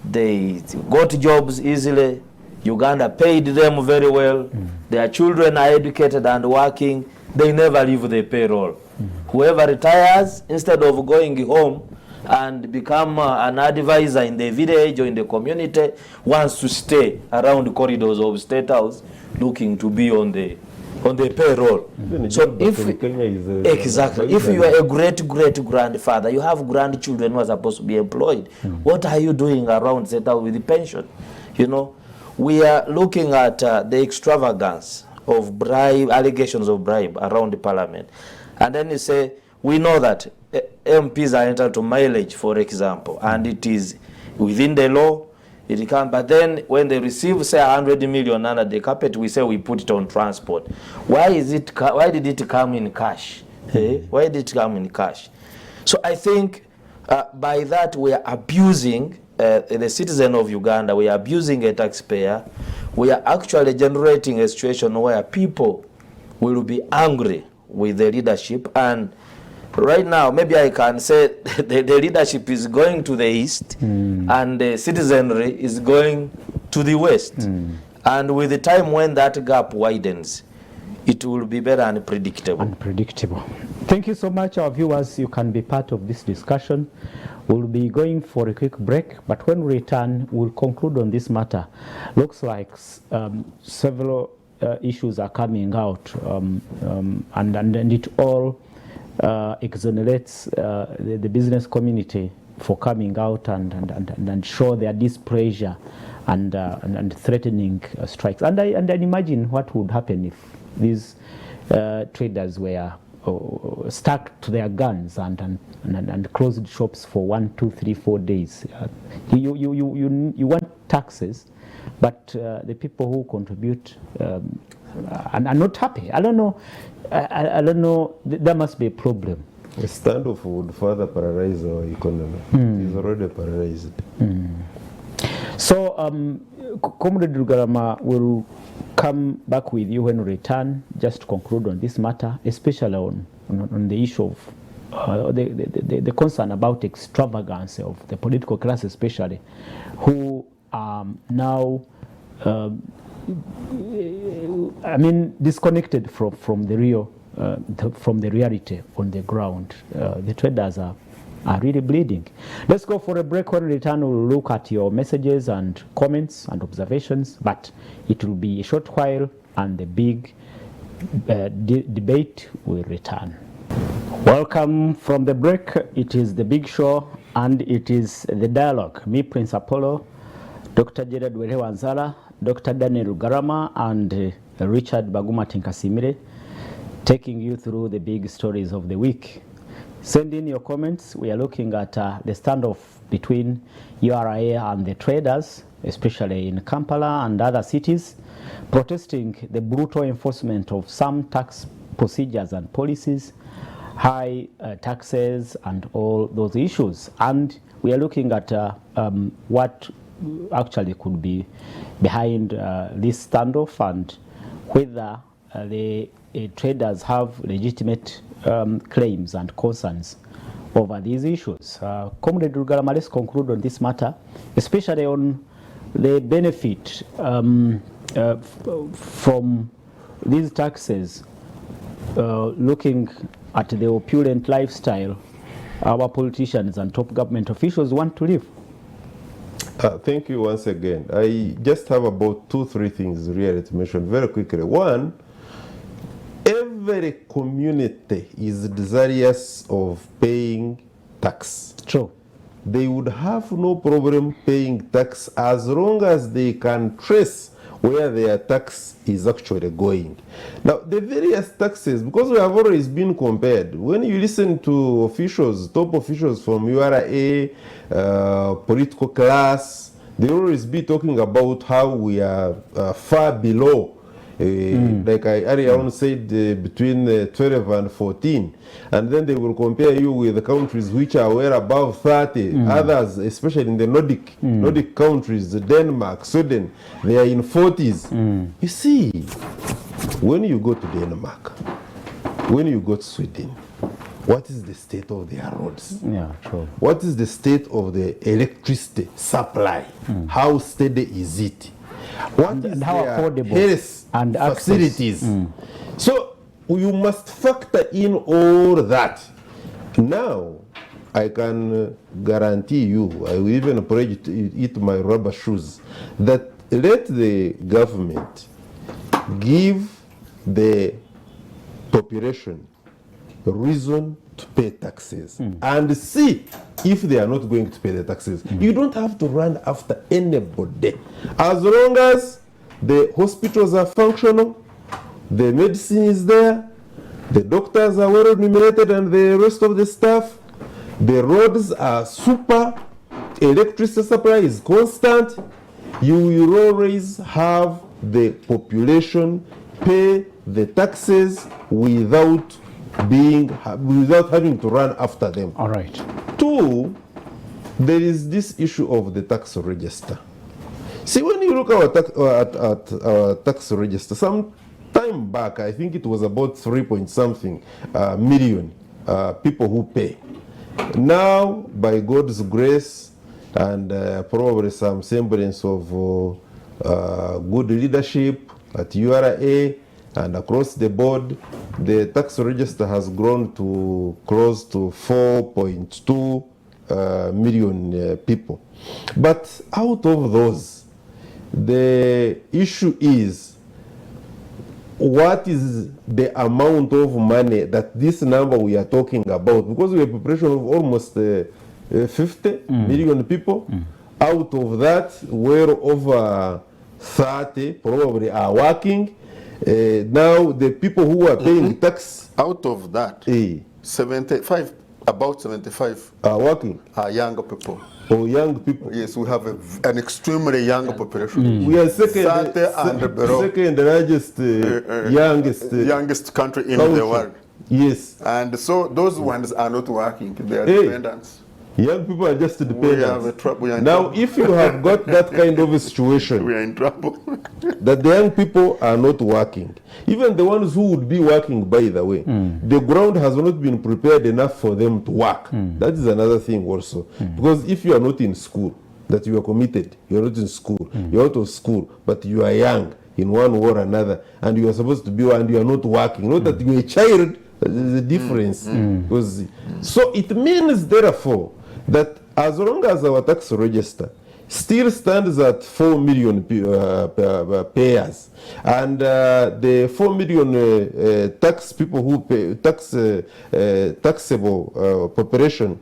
They got jobs easily. Uganda paid them very well. Their children are educated and working. They never leave the payroll. Whoever retires, instead of going home and become an advisor in the village or in the community, wants to stay around the corridors of State House looking to be on the payroll. So if you are a great-great-grandfather, you have grandchildren who are supposed to be employed, what are you doing around State House with the pension? You know, we are looking at the extravagance of bribe, allegations of bribe around the parliament. And then you say, we know that MPs are entitled to mileage, for example, and it is within the law. It can, but then when they receive, say, 100 million under the carpet, we say we put it on transport. Why did it come in cash? Why did it come in cash? So I think by that we are abusing the citizen of Uganda, we are abusing a taxpayer, we are actually generating a situation where people will be angry with the leadership. And right now, maybe I can say the leadership is going to the east and the citizenry is going to the west. And with the time when that gap widens, it will be better and predictable. Thank you so much, our viewers. You can be part of this discussion. We'll be going for a quick break, but when we return, we'll conclude on this matter. Looks like several issues are coming out, and it all exonerates the business community for coming out and show their displeasure and threatening strikes. And I imagine what would happen if these traders were stuck to their guns and closed shops for 1, 2, 3, 4 days. You want taxes, but the people who contribute are not happy. I don't know. I don't know. There must be a problem. A standoff would further paralyze our economy. It's already paralyzed. So, Comrade Rugarama will come back with you when we return, just to conclude on this matter, especially on the issue of the concern about extravagance of the political class, especially, who are now, disconnected from the real, from the reality on the ground. The traders are really bleeding. Let's go for a break. When we return, we'll look at your messages and comments and observations, but it will be a short while and the big debate will return. Welcome from the break. It is the big show and it is the dialogue. Me, Prince Apollo, Dr. Gerard Werewanzala, Dr. Daniel Garama, and Richard Baguma Tinkasimire, taking you through the big stories of the week. Send in your comments. We are looking at the standoff between URA and the traders, especially in Kampala and other cities, protesting the brutal enforcement of some tax procedures and policies, high taxes, and all those issues. And we are looking at what actually could be behind this standoff and whether the traders have legitimate claims and concerns over these issues. Comrade Rugarama, let's conclude on this matter, especially on the benefit from these taxes, looking at the opulent lifestyle our politicians and top government officials want to live. Thank you once again. I just have about 2-3 things really to mention very quickly. One, every community is desirous of paying tax. True. They would have no problem paying tax as long as they can trace where their tax is actually going. Now, the various taxes, because we have always been compared, when you listen to officials, top officials from URA, political class, they always be talking about how we are far below. Like I earlier on said, between 12 and 14, and then they will compare you with the countries which are well above 30. Others, especially in the Nordic countries, Denmark, Sweden, they are in 40s. You see, when you go to Denmark, when you go to Sweden, what is the state of their roads? Yeah, true. What is the state of the electricity supply? How steady is it? What is how their affordable health and facilities? So you must factor in all that. Now, I can guarantee you, I will even pledge to eat my rubber shoes, that let the government give the population reason to pay taxes and see if they are not going to pay the taxes. You don't have to run after anybody. As long as the hospitals are functional, the medicine is there, the doctors are well remunerated and the rest of the staff, the roads are super, electricity supply is constant, you will always have the population pay the taxes without having to run after them. All right. Two, there is this issue of the tax register. See, when you look at our tax register, some time back, I think it was about 3-point-something million people who pay. Now, by God's grace and probably some semblance of good leadership at URA, and across the board, the tax register has grown to close to 4.2 million people. But out of those, the issue is, what is the amount of money that this number we are talking about? Because we have a population of almost 50 million people. Out of that, well over 30 probably are working. Now the people who are paying tax Out of that, 75, about 75 are working, are younger people. or young people. Yes, we have an extremely young population. We are second, 30 and below. second largest, youngest Youngest country in country. the world. Yes, And so those ones are not working, they are Hey. dependents. young people are just We have a dependent. trouble. We are in Now, trouble. if you have got that kind of a situation, We are in trouble. that the young people are not working, even the ones who would be working, by the way, the ground has not been prepared enough for them to work. That is another thing also. Because if you are not in school, that you are committed, you are not in school, you are out of school, but you are young in one way or another, and you are supposed to be, and you are not working, not that you are a child, there is a difference. Because, so it means, therefore, that as long as our tax register still stands at 4 million payers, and the 4 million tax people who pay taxable population,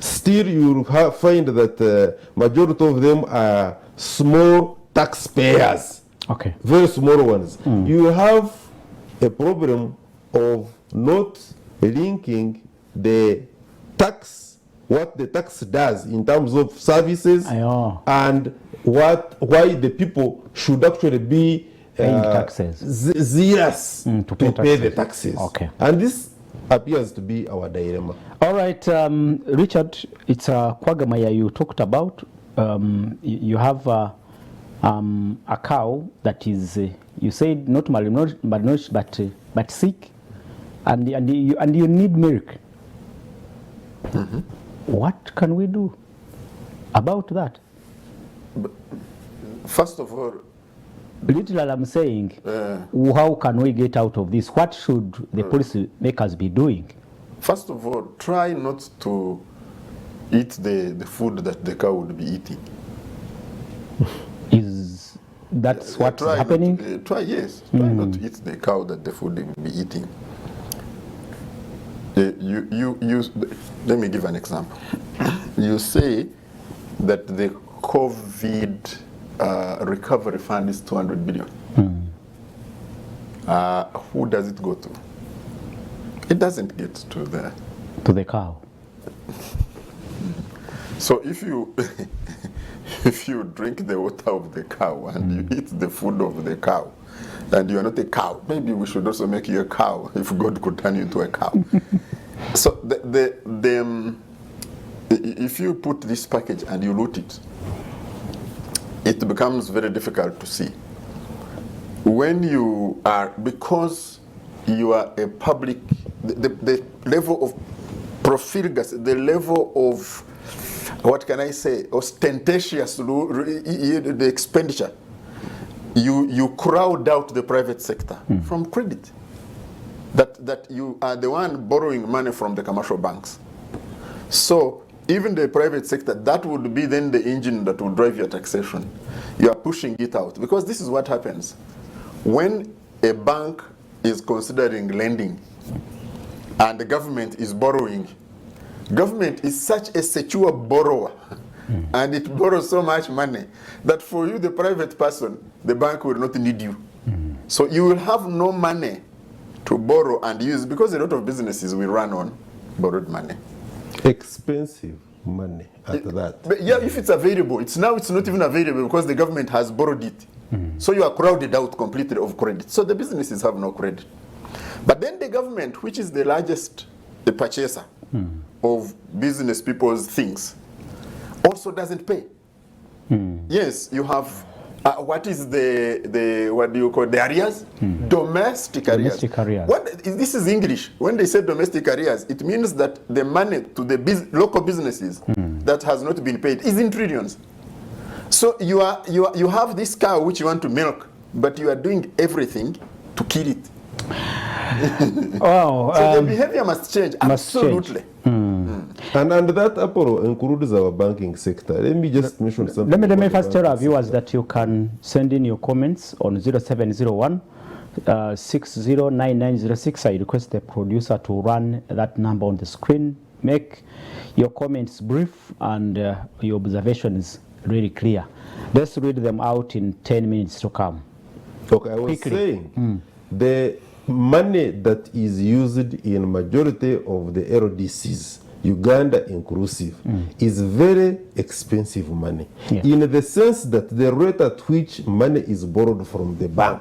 still you find that majority of them are small taxpayers, Okay. very small ones. You have a problem of not linking the tax, what the tax does in terms of services, Ayo. and why the people should actually be Paying taxes. zealous to pay pay the taxes. Okay. And this appears to be our dilemma. All right, Richard, it's Kwagamaya you talked about. You have a cow that is, you said not malnourished, but sick, and you need milk. What can we do about that? First of all, Literally, I'm saying, how can we get out of this? What should the policy makers be doing? first of all, try not to eat the food that the cow would be eating. Is that's what's Try not happening? to- try not to eat the cow that the food will be eating. Let me give an example. You say that the COVID recovery fund is 200 billion. Who does it go to? It doesn't get to To the cow. So if you if you drink the water of the cow and you eat the food of the cow, and you are not a cow, maybe we should also make you a cow if God could turn you into a cow. So if you put this package and you loot it, it becomes very difficult to see. When you are, because you are a public, the level of profligacy, the level of, what can I say, ostentatious, the expenditure, you crowd out the private sector from credit. That you are the one borrowing money from the commercial banks. So even the private sector, that would be then the engine that will drive your taxation. You are pushing it out, because this is what happens. When a bank is considering lending and the government is borrowing, government is such a secure borrower and it borrows so much money that for you, the private person, the bank will not need you. So you will have no money to borrow and use, because a lot of businesses will run on borrowed money. Expensive money at that. But yeah, if it's available, it's not even available because the government has borrowed it. So you are crowded out completely of credit. So the businesses have no credit. But then the government, which is the largest purchaser of business people's things, also doesn't pay. Yes, you have what is the what do you call the arrears? Domestic arrears. Domestic arrears. This is English. When they say domestic arrears, it means that the money to the local businesses that has not been paid is in trillions. So you have this cow which you want to milk, but you are doing everything to kill it. Wow. So the behavior must change. must change. Absolutely. And that Apollo includes our banking sector. Let me just mention something. Let me about the first tell our banking viewers sector. that you can send in your comments on 0701 609906. I request the producer to run that number on the screen make your comments brief and your observations really clear. Let's read them out in 10 minutes to come. Okay, I was Quickly. saying the money that is used in majority of the LDCs, Uganda inclusive, is very expensive money. Yeah. In the sense that the rate at which money is borrowed from the bank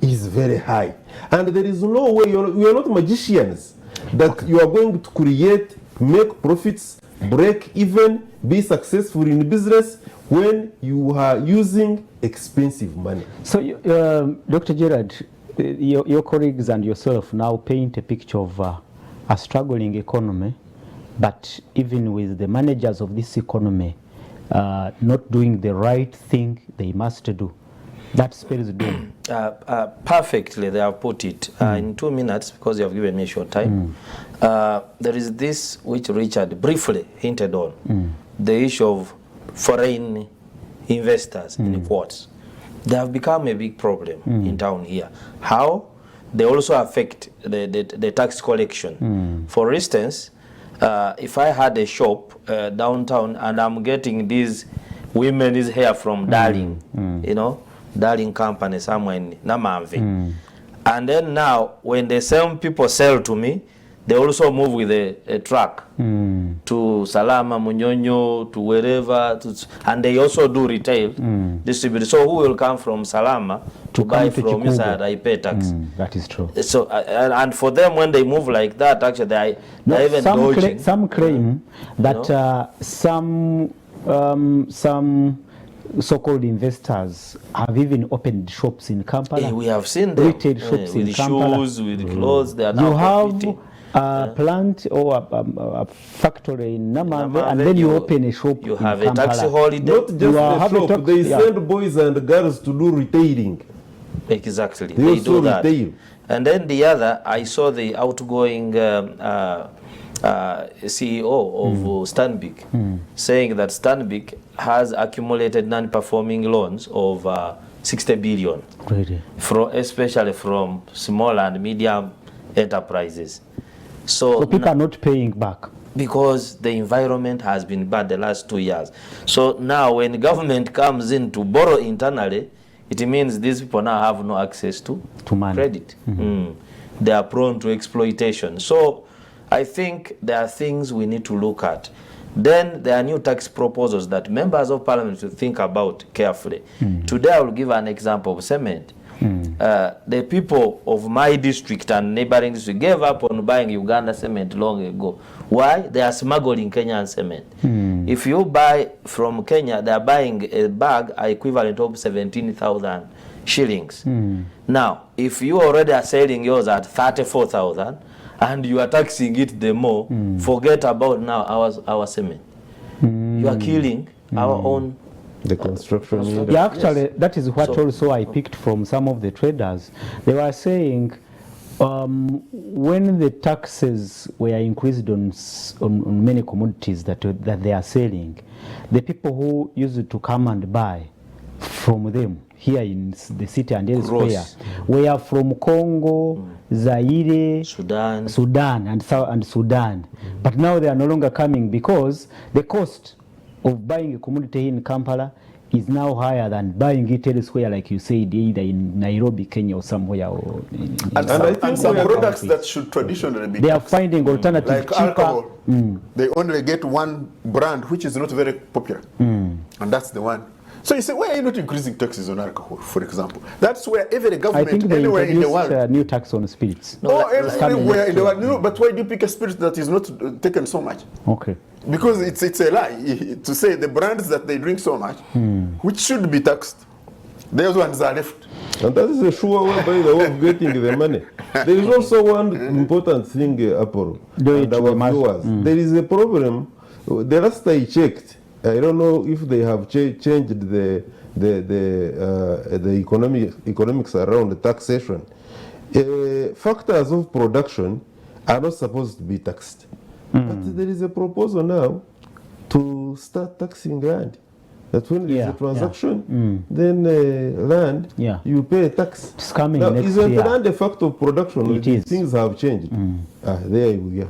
is very high. And there is no way, we are not magicians, that you are going to create, make profits, break even, be successful in business when you are using expensive money. So, Dr. Gerard, your colleagues and yourself now paint a picture of a struggling economy, but even with the managers of this economy not doing the right thing they must do, that spells doom. Perfectly, they have put it. In 2 minutes, because you have given me a short time, there is this which Richard briefly hinted on, the issue of foreign investors, in quotes. They have become a big problem in town here. How? They also affect the tax collection. For instance, if I had a shop downtown and I'm getting these women's hair from Darling, you know, Darling company somewhere in Namamvi. And then now, when the same people sell to me, they also move with a truck to Salama, Munyonyo, to wherever, and they also do retail distribute. So who will come from Salama to buy from inside? I pay tax. That is true. So and for them, when they move like that, actually they even dodging. Some claim that some so-called investors have even opened shops in Kampala. We have seen them. Retail shops in with Kampala. Shoes, with clothes. They are You now have profiting. a plant or a factory in Namamve, and then you open a shop You in have a Kampala. taxi holiday. Not just You the have a shop, tax- they yeah. send boys and girls to do retailing. Exactly, They they also do that. retail. And then the other, I saw the outgoing CEO of Stanbic saying that Stanbic has accumulated non-performing loans of 60 billion, Really? especially from small and medium enterprises. So people are not paying back. Because the environment has been bad the last 2 years. So now when government comes in to borrow internally, it means these people now have no access to money. credit. They are prone to exploitation. So I think there are things we need to look at. Then there are new tax proposals that members of parliament should think about carefully. Today I will give an example of cement. The people of my district and neighboring district gave up on buying Uganda cement long ago. Why? They are smuggling Kenyan cement. If you buy from Kenya, they are buying a bag equivalent of 17,000 shillings. Now, if you already are selling yours at 34,000 and you are taxing it the more, forget about now our cement. You are killing our own. The construction industry. Yeah, actually, that is what also I picked from some of the traders. They were saying when the taxes were increased on many commodities that they are selling, the people who used to come and buy from them here in the city and elsewhere were from Congo, Zaire, Sudan and Sudan. But now they are no longer coming because the cost of buying a commodity in Kampala is now higher than buying it elsewhere, like you said, either in Nairobi, Kenya, or somewhere. Or and some products that should traditionally be they are finding alternative like cheaper. alcohol. They only get one brand which is not very popular, and that's the one. So you say, why are you not increasing taxes on alcohol, for example? That's where every I government think they anywhere in the introduced world. a new tax on spirits. Everywhere in the world. No, but why do you pick a spirit that is not taken so much? Okay. Because it's a lie to say the brands that they drink so much, which should be taxed, those ones are left. And that is a sure way, by the way, of getting the money. There is also one important thing, Apollo, and our viewers. There is a problem. The last I checked, I don't know if they have changed the economics around the taxation. Factors of production are not supposed to be taxed. But there is a proposal now to start taxing land. That when there is a transaction, then land, you pay a tax. It's coming now, next isn't year. land a fact of production? It is. Things have changed. There we go.